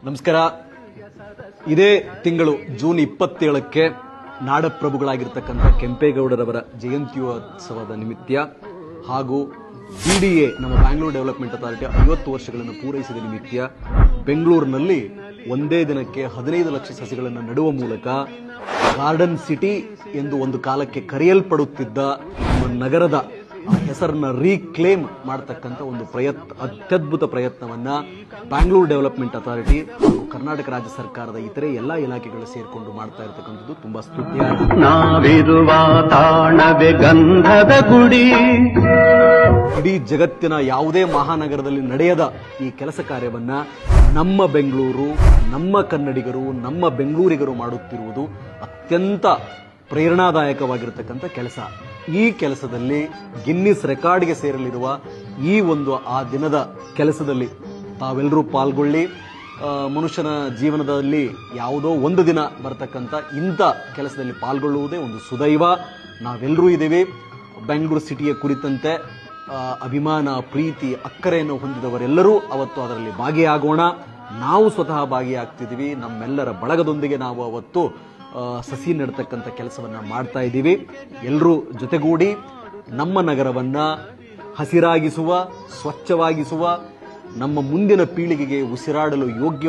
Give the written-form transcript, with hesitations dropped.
ನಮಸ್ಕಾರ. ಇದೇ ತಿಂಗಳು ಜೂನ್ 27ಕ್ಕೆ ನಾಡಪ್ರಭುಗಳಾಗಿರ್ತಕ್ಕಂಥ ಕೆಂಪೇಗೌಡರವರ ಜಯಂತ್ಯೋತ್ಸವದ ನಿಮಿತ್ತ ಹಾಗೂ BDA ನಮ್ಮ ಬ್ಯಾಂಗ್ಳೂರ್ ಡೆವಲಪ್ಮೆಂಟ್ ಅಥಾರಿಟಿ 50 ವರ್ಷಗಳನ್ನು ಪೂರೈಸಿದ ನಿಮಿತ್ತ ಬೆಂಗಳೂರಿನಲ್ಲಿ ಒಂದೇ ದಿನಕ್ಕೆ 15 ಲಕ್ಷ ಸಸಿಗಳನ್ನು ನೆಡುವ ಮೂಲಕ ಗಾರ್ಡನ್ ಸಿಟಿ ಎಂದು ಒಂದು ಕಾಲಕ್ಕೆ ಕರೆಯಲ್ಪಡುತ್ತಿದ್ದ ನಮ್ಮ ನಗರದ ಹೆಸರನ್ನ ರೀಕ್ಲೇಮ್ ಮಾಡತಕ್ಕಂಥ ಒಂದು ಅತ್ಯದ್ಭುತ ಪ್ರಯತ್ನವನ್ನ ಬ್ಯಾಂಗ್ಳೂರ್ ಡೆವಲಪ್ಮೆಂಟ್ ಅಥಾರಿಟಿ ಹಾಗೂ ಕರ್ನಾಟಕ ರಾಜ್ಯ ಸರ್ಕಾರದ ಇತರೆ ಎಲ್ಲಾ ಇಲಾಖೆಗಳು ಸೇರಿಕೊಂಡು ಮಾಡ್ತಾ ಇರತಕ್ಕಂಥದ್ದು ತುಂಬಾ ಸ್ತುತ್ಯ. ನಾವಿರುವ ತಾಣವೇ ಗಂಧದ ಗುಡಿ. ಇಡೀ ಜಗತ್ತಿನ ಯಾವುದೇ ಮಹಾನಗರದಲ್ಲಿ ನಡೆಯದ ಈ ಕೆಲಸ ಕಾರ್ಯವನ್ನ ನಮ್ಮ ಬೆಂಗಳೂರು, ನಮ್ಮ ಕನ್ನಡಿಗರು, ನಮ್ಮ ಬೆಂಗಳೂರಿಗರು ಮಾಡುತ್ತಿರುವುದು ಅತ್ಯಂತ ಪ್ರೇರಣಾದಾಯಕವಾಗಿರತಕ್ಕಂಥ ಕೆಲಸ. ಈ ಕೆಲಸದಲ್ಲಿ ಗಿನ್ನಿಸ್ ರೆಕಾರ್ಡ್ಗೆ ಸೇರಲಿರುವ ಈ ಒಂದು ಆ ದಿನದ ಕೆಲಸದಲ್ಲಿ ತಾವೆಲ್ಲರೂ ಪಾಲ್ಗೊಳ್ಳಿ. ಮನುಷ್ಯನ ಜೀವನದಲ್ಲಿ ಯಾವುದೋ ಒಂದು ದಿನ ಬರತಕ್ಕಂಥ ಇಂಥ ಕೆಲಸದಲ್ಲಿ ಪಾಲ್ಗೊಳ್ಳುವುದೇ ಒಂದು ಸುದೈವ. ನಾವೆಲ್ಲರೂ ಇದ್ದೀವಿ. ಬೆಂಗಳೂರು ಸಿಟಿಯ ಕುರಿತಂತೆ ಅಭಿಮಾನ, ಪ್ರೀತಿ, ಅಕ್ಕರೆಯನ್ನು ಹೊಂದಿದವರೆಲ್ಲರೂ ಅವತ್ತು ಅದರಲ್ಲಿ ಭಾಗಿಯಾಗೋಣ. ನಾವು ಸ್ವತಃ ಭಾಗಿಯಾಗ್ತಿದ್ದೀವಿ. ನಮ್ಮೆಲ್ಲರ ಬಳಗದೊಂದಿಗೆ ನಾವು ಅವತ್ತು ಸಸಿ ನೆಡ್ತಕ್ಕಂಥ ಕೆಲಸವನ್ನ ಮಾಡ್ತಾ ಇದ್ದೀವಿ. ಎಲ್ಲರೂ ಜೊತೆಗೂಡಿ ನಮ್ಮ ನಗರವನ್ನ ಹಸಿರಾಗಿಸುವ, ಸ್ವಚ್ಛವಾಗಿಸುವ, ನಮ್ಮ ಮುಂದಿನ ಪೀಳಿಗೆಗೆ ಉಸಿರಾಡಲು ಯೋಗ್ಯವಾಗಿ